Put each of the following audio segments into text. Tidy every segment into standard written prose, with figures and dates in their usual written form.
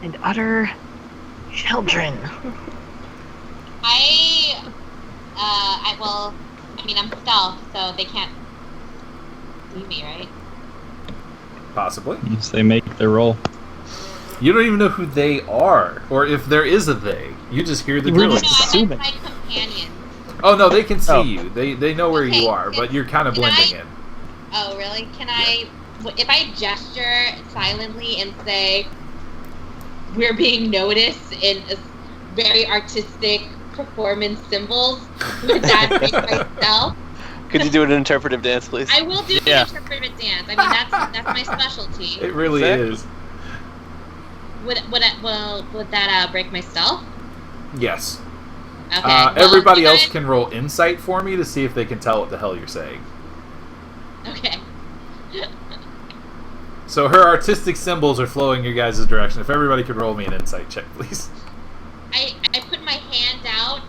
and utter children. I'm stealth, so they can't see me, right? Possibly. Yes, they make their roll. You don't even know who they are, or if there is a they. You just hear the drilling No, sound. I meant my companions. Oh no, they can see you. They know where you are, Okay, but you're kind of blending in. Oh, really? If I gesture silently and say, we're being noticed in a very artistic performance symbols, would that break myself? Could you do an interpretive dance, please? I will do an interpretive dance. I mean, that's my specialty. It really is. Would that break my stealth? Yes. Okay. Everybody else can roll insight for me to see if they can tell what the hell you're saying. Okay. So her artistic symbols are flowing your guys' direction. If everybody could roll me an insight check, please. I put my hand out,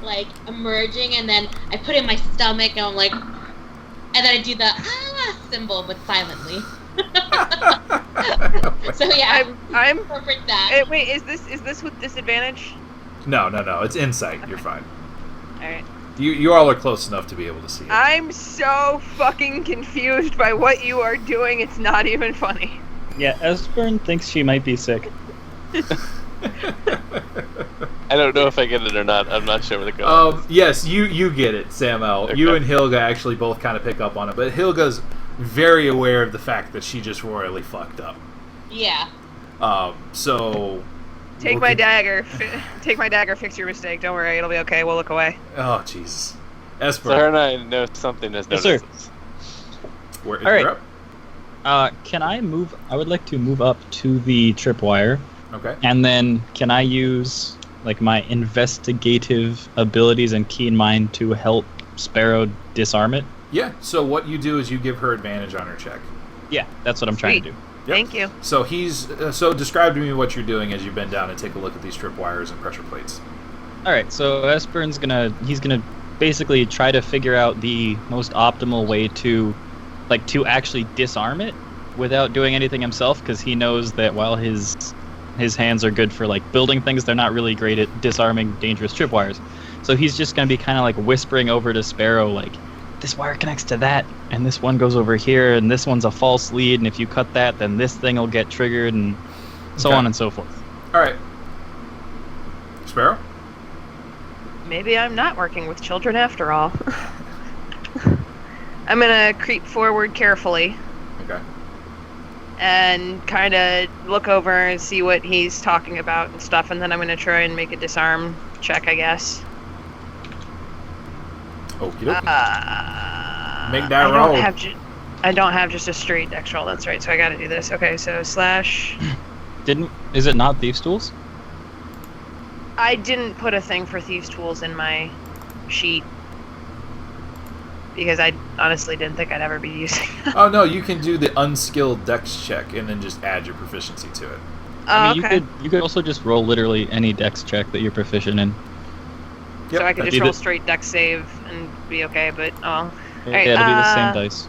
like, emerging, and then I put it in my stomach, and I'm like... And then I do the symbol, but silently. So yeah, I'm interpret that. wait, is this with disadvantage? No. It's insight. You're fine. Alright. You all are close enough to be able to see it. I'm so fucking confused by what you are doing, it's not even funny. Yeah, Estbern thinks she might be sick. I don't know if I get it or not. I'm not sure where to go. Yes, you get it, Samael. Okay. You and Hilga actually both kind of pick up on it, but Hilga's very aware of the fact that she just royally fucked up. Yeah. So... Take my dagger. Take my dagger, fix your mistake. Don't worry, it'll be okay. We'll look away. Oh, Jesus. Estbern. So her and I know something has noticed this. Where is Alright. Can I move... I would like to move up to the tripwire. Okay. And then can I use, like, my investigative abilities and keen mind to help Sparrow disarm it? Yeah, so what you do is you give her advantage on her check. Yeah, that's what I'm trying to do. Yep. Thank you. So so describe to me what you're doing as you bend down and take a look at these tripwires and pressure plates. Alright, so Estbern's gonna basically try to figure out the most optimal way to actually disarm it without doing anything himself, because he knows that while his hands are good for, like, building things, they're not really great at disarming dangerous tripwires. So he's just gonna be kind of like whispering over to Sparrow, like, this wire connects to that, and this one goes over here, and this one's a false lead, and if you cut that, then this thing will get triggered, and so on and so forth. Alright. Sparrow? Maybe I'm not working with children after all. I'm gonna creep forward carefully. Okay. And kind of look over and see what he's talking about and stuff, and then I'm gonna try and make a disarm check, I guess. Okie dokie. Make that roll. I don't have just a straight dex roll, that's right, so I gotta do this. Okay, so slash... Is it not Thieves' Tools? I didn't put a thing for Thieves' Tools in my sheet. Because I honestly didn't think I'd ever be using them. Oh no, you can do the unskilled dex check and then just add your proficiency to it. I mean, okay. You could also just roll literally any dex check that you're proficient in. Yep. So I could just roll straight dex save and be okay, but Yeah, it'll be the same dice.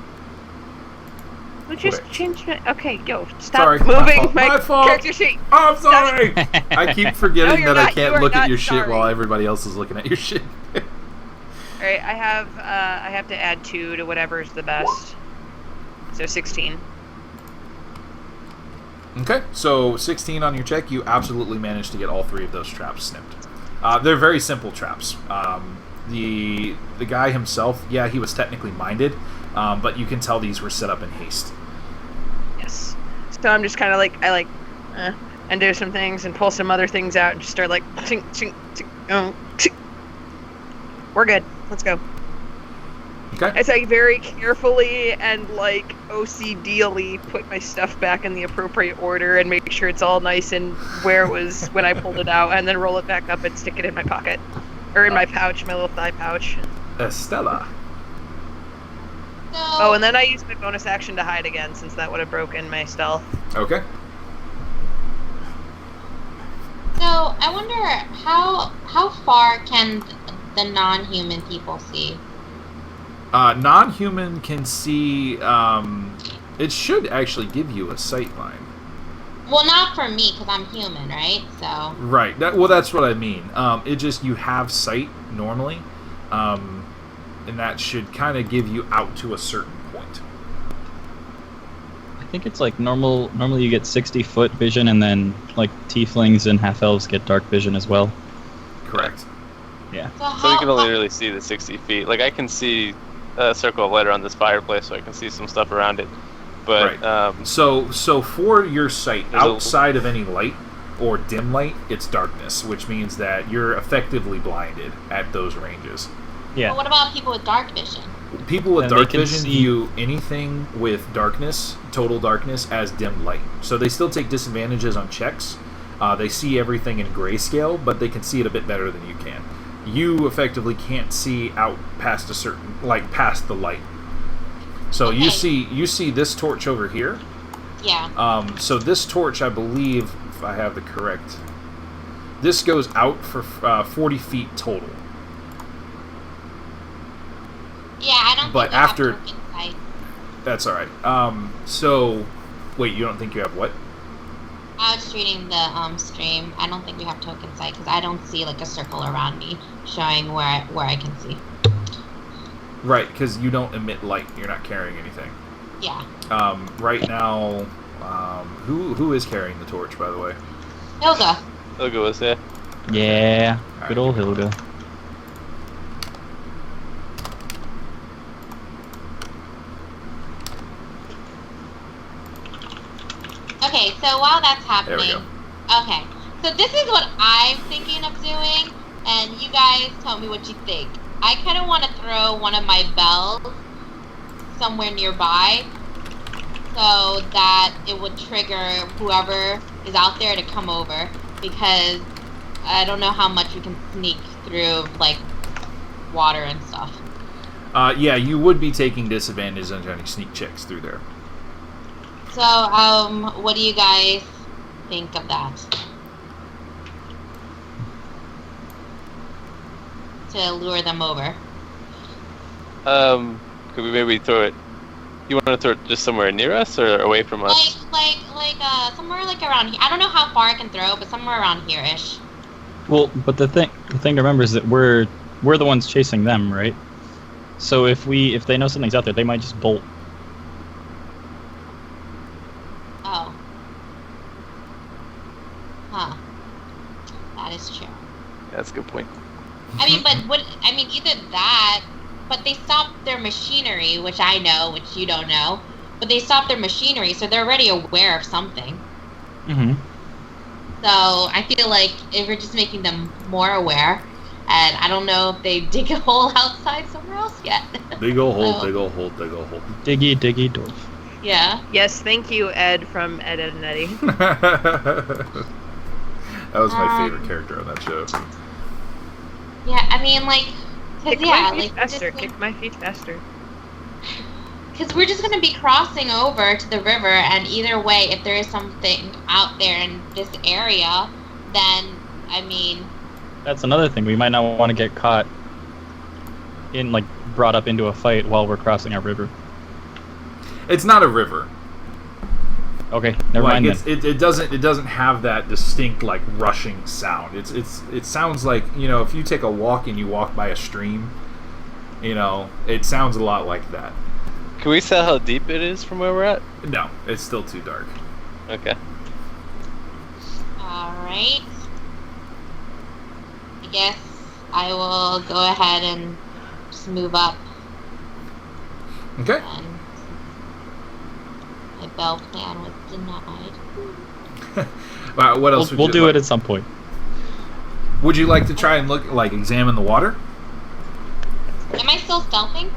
We just changed my... Okay, yo, stop sorry, moving my fault. Character sheet. Oh, I'm sorry! I keep forgetting that I can't look at your sorry. shit while everybody else is looking at your shit. Alright, I have to add 2 to whatever's the best. So 16. Okay, so 16 on your check, you absolutely managed to get all 3 of those traps snipped. They're very simple traps. The guy himself, yeah, he was technically minded, but you can tell these were set up in haste. Yes. So I'm just kind of like, and do some things and pull some other things out and just start like, chink, chink, chink, chink. We're good. Let's go. Okay. As I very carefully and like OCD-ly put my stuff back in the appropriate order and make sure it's all nice and where it was when I pulled it out, and then roll it back up and stick it in my pocket. Or in my pouch, my little thigh pouch. Estella. Oh, and then I used my bonus action to hide again, since that would have broken my stealth. Okay. So, I wonder, how far can the non-human people see? Non-human can see, it should actually give you a sight line. Well, not for me, because I'm human, right? So. Right. That's what I mean. It just, you have sight normally, and that should kind of give you out to a certain point. I think it's like normal. Normally, you get 60-foot vision, and then like tieflings and half elves get dark vision as well. Correct. Yeah. So we can only really see the 60 feet. Like I can see a circle of light around this fireplace, so I can see some stuff around it. But right. So for your sight, outside of any light or dim light, it's darkness, which means that you're effectively blinded at those ranges. Yeah. But what about people with dark vision? People with And dark they can vision see- view anything with darkness, total darkness, as dim light. So they still take disadvantages on checks. They see everything in grayscale, but they can see it a bit better than you can. You effectively can't see out past a certain, like past the light. So Okay. you see this torch over here. Yeah. So this torch, I believe, if I have the correct, this goes out for 40 feet total. Yeah, I don't But think you have after- token sight. That's all right. So, wait, you don't think you have what? I was reading the stream. I don't think we have token sight because I don't see like a circle around me showing where I can see. Right, because you don't emit light. You're not carrying anything. Yeah. Right now, who is carrying the torch, by the way? Hilga. Hilga was there. Yeah. Alright, Good old give me Hilda. Okay, so while that's There we happening, go. okay, so this is what I'm thinking of doing, and you guys tell me what you think. I kind of want to throw one of my bells somewhere nearby so that it would trigger whoever is out there to come over, because I don't know how much we can sneak through, like, water and stuff. Yeah, you would be taking disadvantage on any sneak checks through there. So, what do you guys think of that? To lure them over. Could we maybe throw it? You want to throw it just somewhere near us or away from us? Like, somewhere like around here. I don't know how far I can throw, but somewhere around here-ish. Well, but the thing to remember is that we're the ones chasing them, right? So if they know something's out there, they might just bolt. Oh. Huh. That is true. That's a good point. I mean, either that, but they stopped their machinery, which I know, which you don't know. But they stopped their machinery, so they're already aware of something. Mm-hmm. So I feel like if we're just making them more aware, and I don't know if they dig a hole outside somewhere else yet. Big ol' hole, So- big ol' hole, big ol' hole. Diggy, diggy, doof. Yeah. Yes, thank you, Ed from Ed, Ed and Eddie. That was my favorite character on that show. Yeah, I mean, like, Kick cause yeah, my feet like, faster, kick my feet faster. because we're just gonna be crossing over to the river, and either way, if there is something out there in this area, then I mean, That's another thing. We might not want to get caught in, like, brought up into a fight while we're crossing our river. It's not a river. Okay, never Like mind then. it doesn't have that distinct like rushing sound. It sounds like, you know, if you take a walk and you walk by a stream, you know, it sounds a lot like that. Can we tell how deep it is from where we're at? No, it's still too dark. Okay. all right. I guess I will go ahead and just move up, Okay. and my bell plan was denied. What else? We'll do it at some point. Would you like to try and examine the water? Am I still stealthing?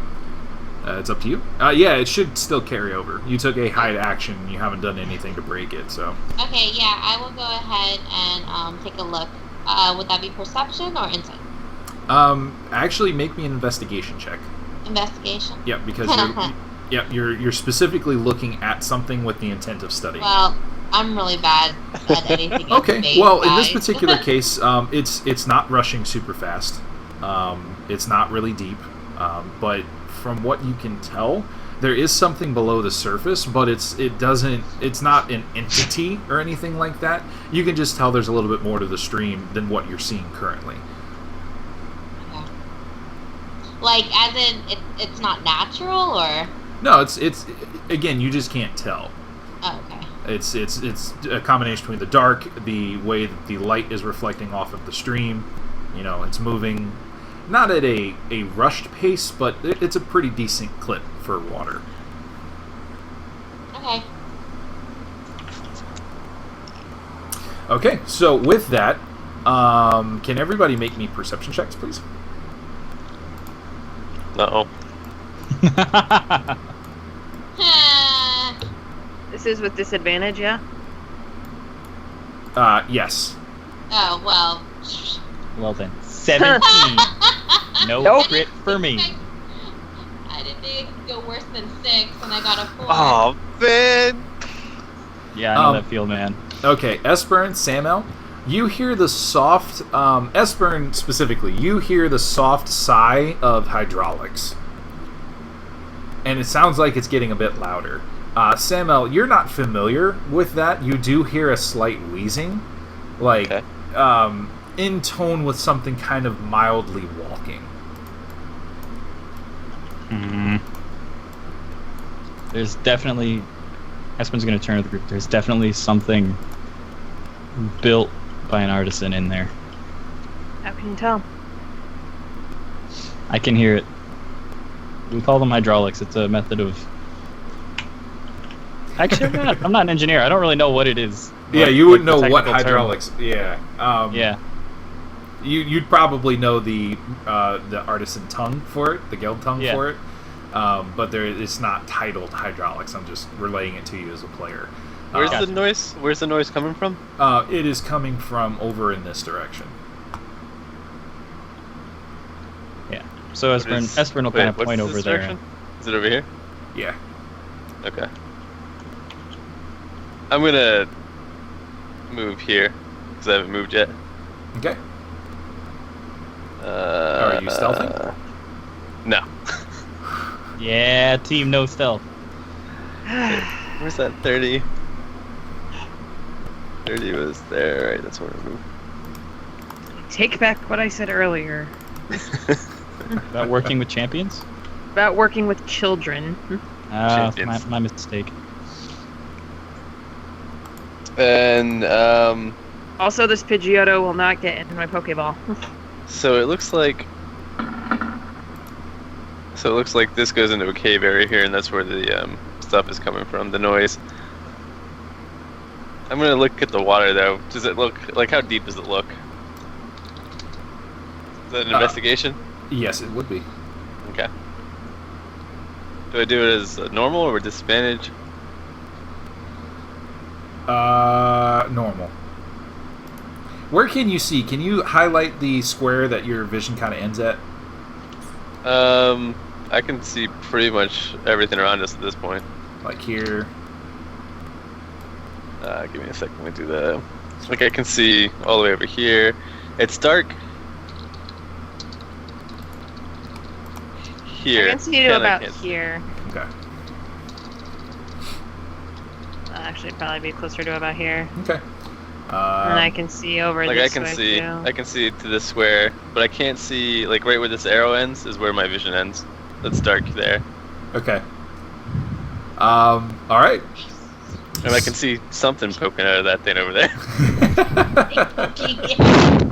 It's up to you. Yeah, it should still carry over. You took a hide action. You haven't done anything to break it, so. Okay, yeah, I will go ahead and take a look. Would that be perception or insight? Actually, make me an investigation check. Investigation. Yep, because you're specifically looking at something with the intent of studying. Well, I'm really bad at anything. in Okay. space, Well, in this guys. particular case, it's not rushing super fast. It's not really deep, but from what you can tell, there is something below the surface, but it's not an entity or anything like that. You can just tell there's a little bit more to the stream than what you're seeing currently. Okay. Like, as in, it's not natural, or? No, it's again, you just can't tell. Oh, okay. It's a combination between the dark, the way that the light is reflecting off of the stream. You know, it's moving not at a rushed pace, but it's a pretty decent clip for water. Okay. Okay, so with that, can everybody make me perception checks, please? No. This is with disadvantage, yeah? Yes. Oh, well. Well then, 17. No Nope. crit for me. I didn't think it could go worse than 6, and I got a 4. Oh, man. Yeah, I know that feel, man. Okay, Estbern, Samael, you hear the soft, Estbern specifically, you hear the soft sigh of hydraulics. And it sounds like it's getting a bit louder. Samael, you're not familiar with that. You do hear a slight wheezing. Like, Okay. In tone with something kind of mildly walking. There's definitely... Espen's going to turn to the group. There's definitely something built by an artisan in there. How can you tell? I can hear it. We call them hydraulics. It's a method of... Actually, I'm not an engineer. I don't really know what it is. Yeah, Like- you wouldn't like know the what technical term. hydraulics... Yeah. Yeah. You'd probably know the artisan tongue for it, the guild tongue Yeah. for it. But it's not titled hydraulics. I'm just relaying it to you as a player. Where's Gotcha. the noise? Where's the noise coming from? It is coming from over in this direction. Yeah. So Estbern will kind of point over there. Direction? Is it over here? Yeah. Okay. I'm gonna move here because I haven't moved yet. Okay. Are you stealthing? No. Yeah, team no stealth. Where's that 30? 30 was there, right? That's where I moved. Take back what I said earlier About working with champions? about working with children. Champions. My mistake. And Also, this Pidgeotto will not get into my Pokeball. so it looks like this goes into a cave area here, and that's where the stuff is coming from, the noise. I'm gonna look at the water though. Does it look like, how deep does it look? Is that an investigation? Yes, it would be. Okay. Do I do it as normal or with disadvantage? Normal. Where can you see? Can you highlight the square that your vision kind of ends at? I can see pretty much everything around us at this point. Like here. Give me a second. Let me do that. Like I can see all the way over here. It's dark here. I can see you and I about can't- here. Okay. Actually, probably be closer to about here. Okay. And I can see over Like this I can way see, too. I can see to this square, but I can't see like right where this arrow ends is where my vision ends. That's dark there, Okay. All right. and I can see something poking out of that thing over there.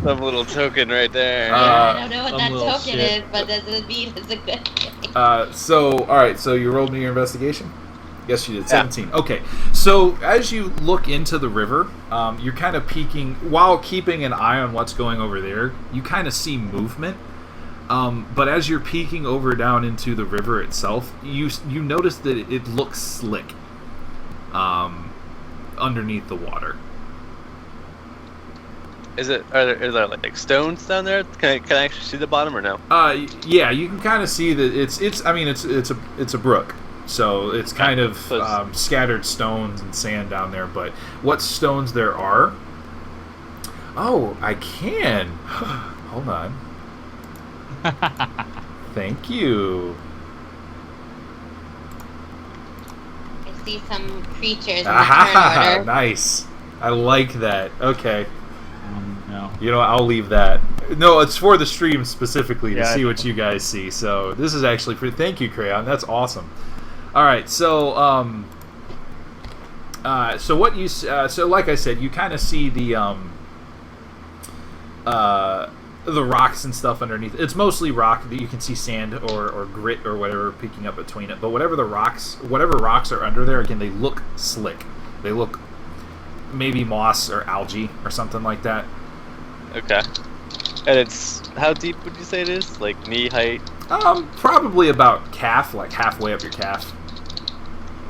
Some little token right there. I don't know what some that little token shit. is, but does it mean it's a good thing? All right. So you rolled me your investigation. Yes, you did. Yeah. 17. Okay. So as you look into the river, you're kind of peeking while keeping an eye on what's going over there. You kind of see movement. But as you're peeking over down into the river itself, you notice that it looks slick underneath the water. Is there like stones down there? Can I actually see the bottom or no? Yeah, you can kind of see that it's a brook, so it's kind of scattered stones and sand down there. But what stones there are? Oh, I can. Hold on. Thank you. see some creatures in the turn order. Nice. I like that. Okay. No. You know, I'll leave that. No, it's for the stream specifically to Yeah, see what you guys see. So this is actually pretty. Thank you, Crayon. That's awesome. All right, so so what you so like I said, you kind of see the rocks and stuff underneath. It's mostly rock. That you can see sand or grit or whatever peeking up between it. But whatever rocks are under there, again, they look slick. They look maybe moss or algae or something like that. Okay. And it's, how deep would you say it is? Like knee height? Probably about calf, like halfway up your calf.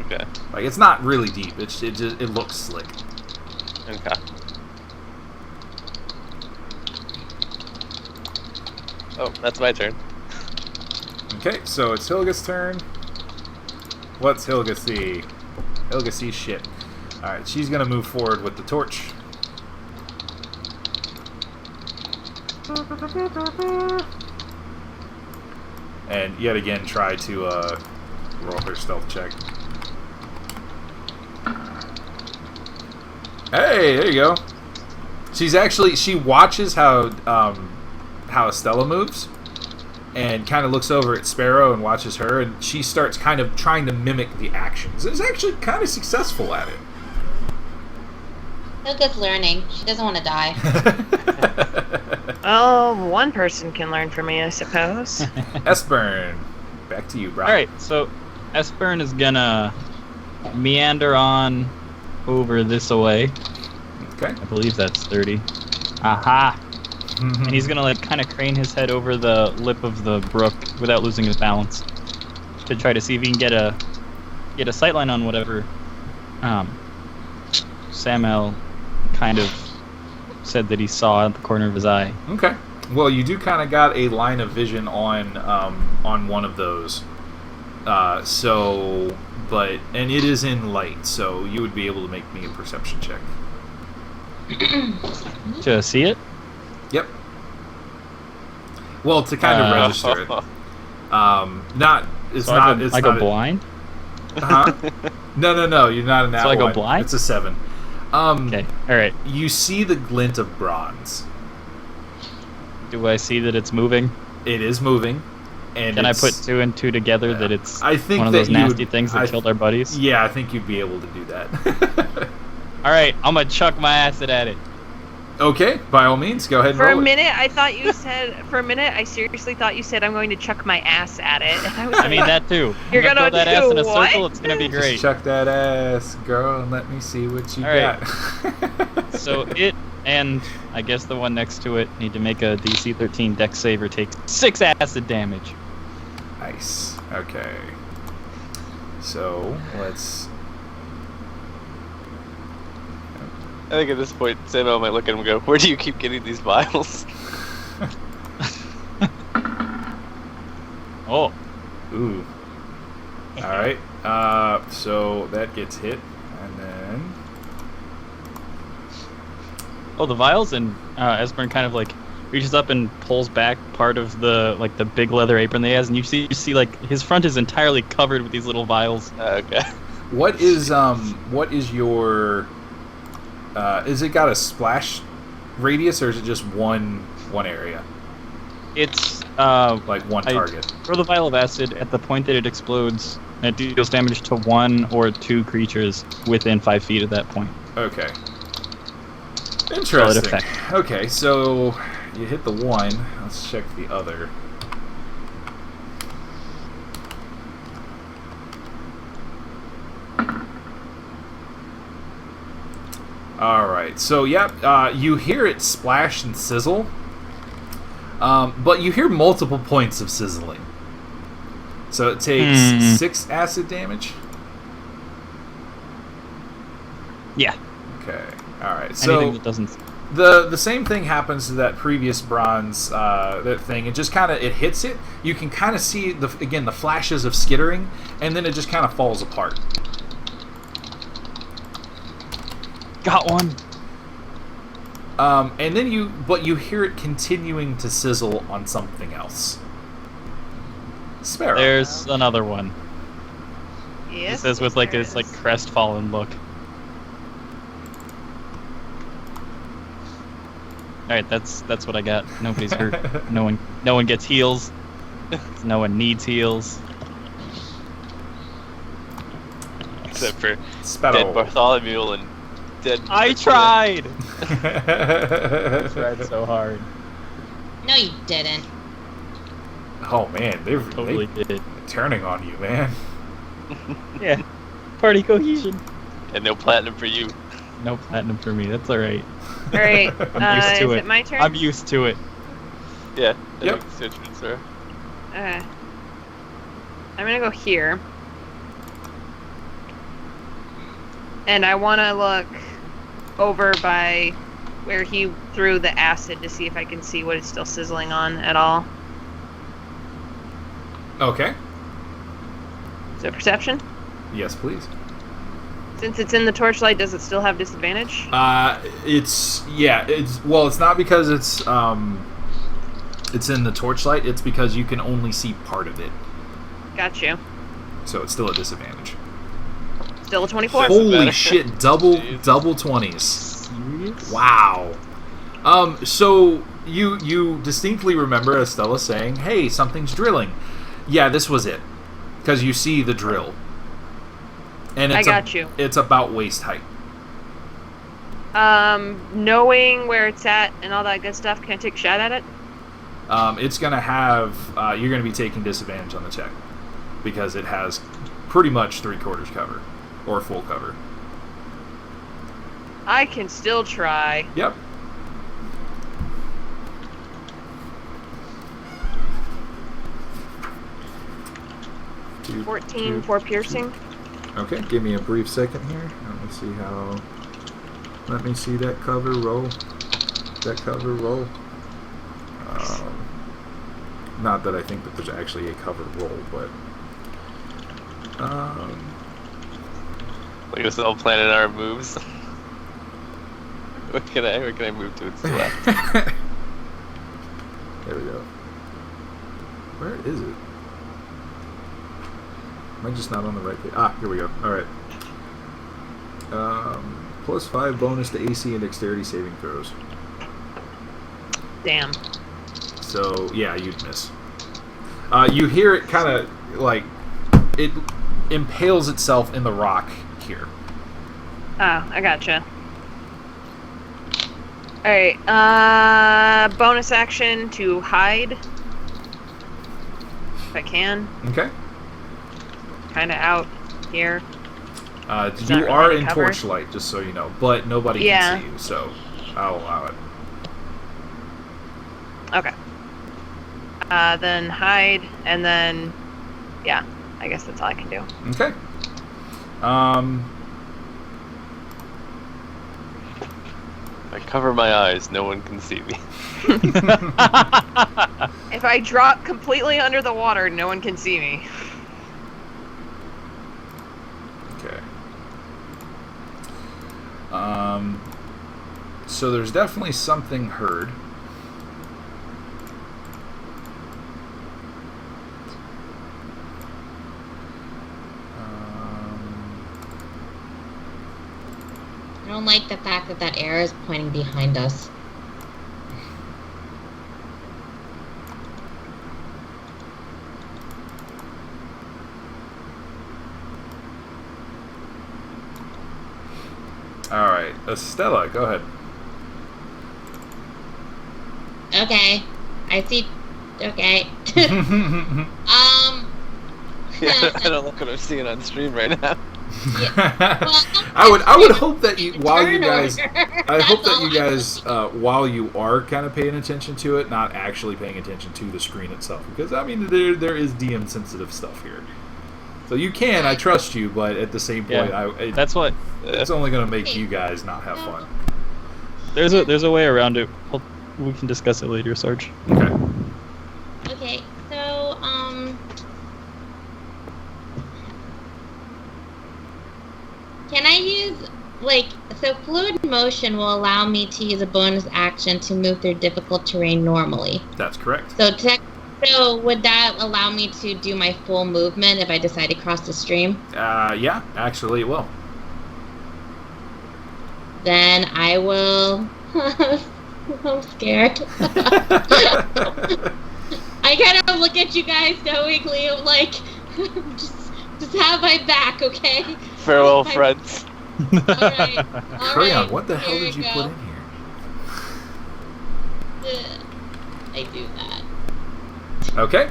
Okay. Like, it's not really deep. It looks slick. Okay. Oh, that's my turn. Okay, so it's Hilga's turn. What's Hilga see? Hilga sees shit. Alright, she's gonna move forward with the torch. And yet again try to roll her stealth check. Hey, there you go. She watches how Estella moves, and kind of looks over at Sparrow and watches her, and she starts kind of trying to mimic the actions. Is actually kind of successful at it. Hilga's learning. She doesn't want to die. Well, one person can learn from me, I suppose. Estbern, back to you, bro. Alright, so Estbern is gonna meander on over this way. Okay. I believe that's 30. Aha! And he's gonna like kind of crane his head over the lip of the brook without losing his balance to try to see if he can get a sightline on whatever Samael kind of said that he saw at the corner of his eye. Okay. Well, you do kind of got a line of vision on one of those. And it is in light, so you would be able to make me a perception check. To see it? Yep. Well, to kind of register it. I go blind? Huh? No, you're not in that So I one. go blind? It's a 7. Okay, alright. You see the glint of bronze. Do I see that it's moving? It is moving. And Can I put 2 and 2 together that it's I think one of that those nasty things that killed our buddies? Yeah, I think you'd be able to do that. Alright, I'm gonna chuck my acid at it. Okay, by all means, go ahead and For a roll it. minute, I seriously thought you said I'm going to chuck my ass at it. And I was I mean, that too. You're I'm gonna throw that do ass in a what? circle, it's gonna be great. Just chuck that ass, girl, and let me see what you Alright. got. So it and I guess the one next to it need to make a DC 13 dex save or take 6 acid damage. Nice. Okay. So, let's... I think at this point, Samael might look at him and go, "Where do you keep getting these vials?" Oh. Ooh. Alright. So that gets hit. And then... Oh, the vials, and Estbern kind of like reaches up and pulls back part of the the big leather apron that he has, and you see like his front is entirely covered with these little vials. Okay. What is your... is it got a splash radius, or is it just one area? It's Like one target? throw the vial of acid at the point that it explodes, and it deals damage to 1 or 2 creatures within 5 feet of that point. Okay. Interesting. effect. Okay, so you hit the one. Let's check the other. Alright, so yeah, you hear it splash and sizzle, but you hear multiple points of sizzling. So it takes 6 acid damage? Yeah. Okay, alright, so... Anything that doesn't... The same thing happens to that previous bronze that thing. It just kind of it hits it. You can kind of see the flashes of skittering, and then it just kind of falls apart. Got one. And then you hear it continuing to sizzle on something else. Sparrow. There's another one. Yes. He says with like there this like is. crestfallen look. All right, that's what I got. Nobody's hurt. No one gets heals. No one needs heals. Except for Sparrow. dead Bartholomew and dead. I tried. I tried so hard. No, you didn't. Oh man, they're Totally did. turning on you, man. Yeah. Party cohesion. And no platinum for you. No platinum for me. That's all right. All right. I'm used to is it. it my turn? I'm used to it. Yeah. Yep. It's your turn, sir. I'm gonna go here. And I want to look over by where he threw the acid to see if I can see what it's still sizzling on at all. Okay. Is it perception? Yes, please. Since it's in the torchlight, does it still have disadvantage? It's not because it's in the torchlight. It's because you can only see part of it, Got you. so it's still a disadvantage. Still a 24. Holy shit! Double Jeez. 20s. Serious? Wow. So you distinctly remember Estella saying, "Hey, something's drilling." Yeah, this was it, because you see the drill, and I it's got you. It's about waist height. Knowing where it's at and all that good stuff, can I take a shot at it? It's gonna have you're gonna be taking disadvantage on the check because it has pretty much 3/4 cover or full cover. I can still try. Yep. Two, 14 two, for piercing. Okay, give me a brief second here. Let me see that cover roll. Not that I think that there's actually a cover roll, but Like us all planning our moves. Where can I move to its left? There we go. Where is it? Am I just not on the right page? Ah, here we go. Alright. +5 bonus to AC and dexterity saving throws. Damn. So, yeah, you'd miss. You hear it kind of, like, it impales itself in the rock here. Oh, I gotcha. Alright, bonus action to hide. If I can. Okay. Kinda out here. You not are really in cover. torchlight, just so you know, but nobody Yeah. can see you, so I'll allow it. Okay. Then hide, and then, yeah, I guess that's all I can do. Okay. I cover my eyes, no one can see me. If I drop completely under the water, no one can see me. Okay. So there's definitely something heard. I don't like the fact that that arrow is pointing behind us. Alright, Estella, go ahead. Okay. I see. Okay. Yeah, I don't like what I'm seeing on stream right now. I would hope that you while you guys Turnover. I hope That's that you all I- guys while you are kind of paying attention to it, not actually paying attention to the screen itself, because I mean there is DM sensitive stuff here. So you can, I trust you, but at the same point, Yeah, that's what. it's only going to make you guys not have fun. There's a way around it. We can discuss it later, Sarge. Okay. Okay, so, can I use, like, so fluid motion will allow me to use a bonus action to move through difficult terrain normally. That's correct. So So would that allow me to do my full movement if I decide to cross the stream? Yeah, actually it will. Then I will. I'm scared. I kind of look at you guys knowingly, like, just have my back, okay? Farewell, friends. Alright. Crayon, what the hell did you put in here? I do that. Okay.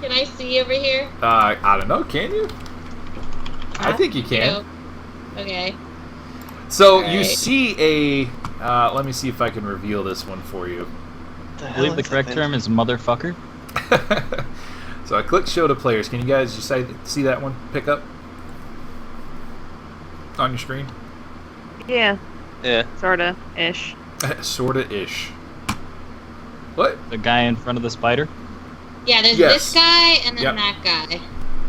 Can I see over here? I don't know, can you? I think you can. Okay. So All you right. see a... let me see if I can reveal this one for you. I believe the correct term is motherfucker. So I click show to players. Can you guys just see that one pick up on your screen? Yeah, Yeah. sorta ish. Sorta-ish. What? The guy in front of the spider. Yeah, there's Yes. this guy and then Yep. that guy.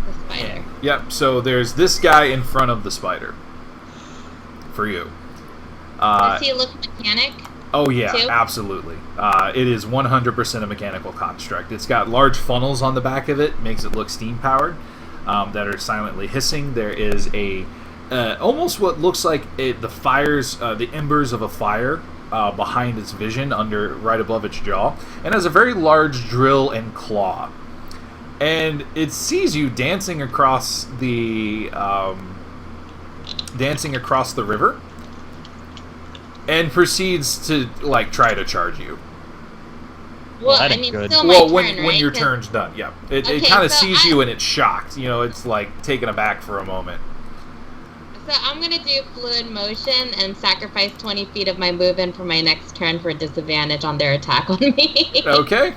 The spider. Yep, so there's this guy in front of the spider. For you. Does he look mechanic? Oh yeah, too? absolutely. It is 100% a mechanical construct. It's got large funnels on the back of it, makes it look steam powered, that are silently hissing. There is a almost what looks like the fires, the embers of a fire behind its vision, right above its jaw, and has a very large drill and claw. And it sees you dancing across the river. And proceeds to try to charge you. Well, that I ain't mean, good. still my Well, turn, when right? your 'Cause- turn's done, yeah. It Okay, kind of so sees you and it's shocked. It's like taken aback for a moment. So I'm gonna do fluid motion and sacrifice 20 feet of my movement for my next turn for disadvantage on their attack on me. Okay.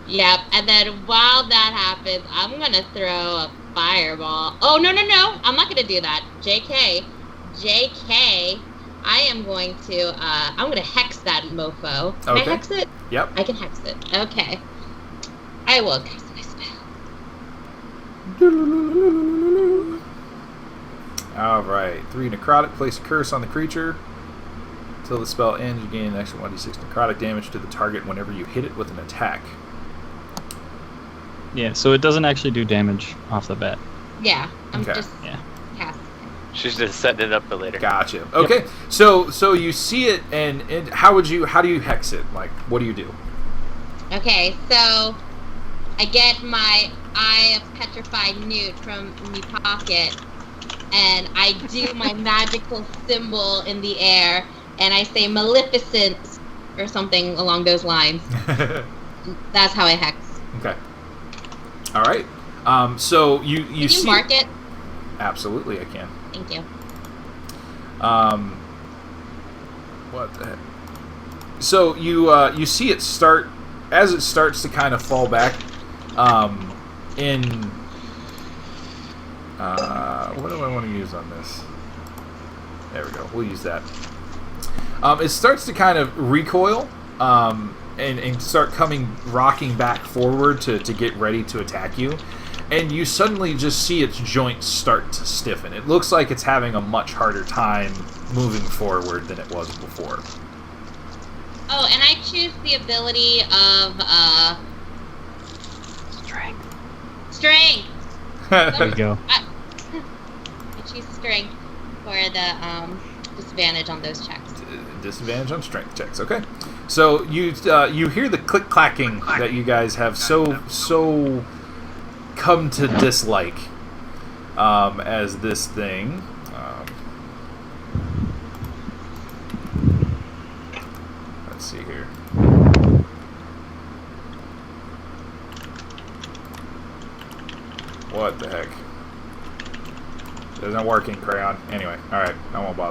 Yep, and then while that happens, I'm gonna throw a fireball. Oh, no, I'm not gonna do that. JK, I am going to, I'm gonna hex that mofo. Can I Okay. hex it? Yep. I can hex it. Okay. I will cast my spell. Alright. 3 necrotic. Place a curse on the creature. Until the spell ends, you gain an extra 1d6 necrotic damage to the target whenever you hit it with an attack. Yeah, so it doesn't actually do damage off the bat. Yeah, I'm Okay. just Yeah. casting. She's just setting it up for later. Gotcha. Okay. So you see it, and how do you hex it? Like, what do you do? Okay, so I get my Eye of Petrified Newt from my pocket, and I do my magical symbol in the air, and I say Maleficent or something along those lines. That's how I hex. Okay. All right. So you Can you see. mark it? Absolutely, I can. Thank you. What the heck? So you see it start as it starts to kind of fall back. In what do I want to use on this? There we go. We'll use that. It starts to kind of recoil. And start rocking back forward to get ready to attack you. And you suddenly just see its joints start to stiffen. It looks like it's having a much harder time moving forward than it was before. Oh, and I choose the ability of Strength. There you go. I choose strength for the disadvantage on those checks. Disadvantage on strength checks. Okay, so you hear the click clacking that you guys have so come to dislike as this thing. Let's see here. What the heck? Isn't working, Crayon. Anyway, all right, I won't bother.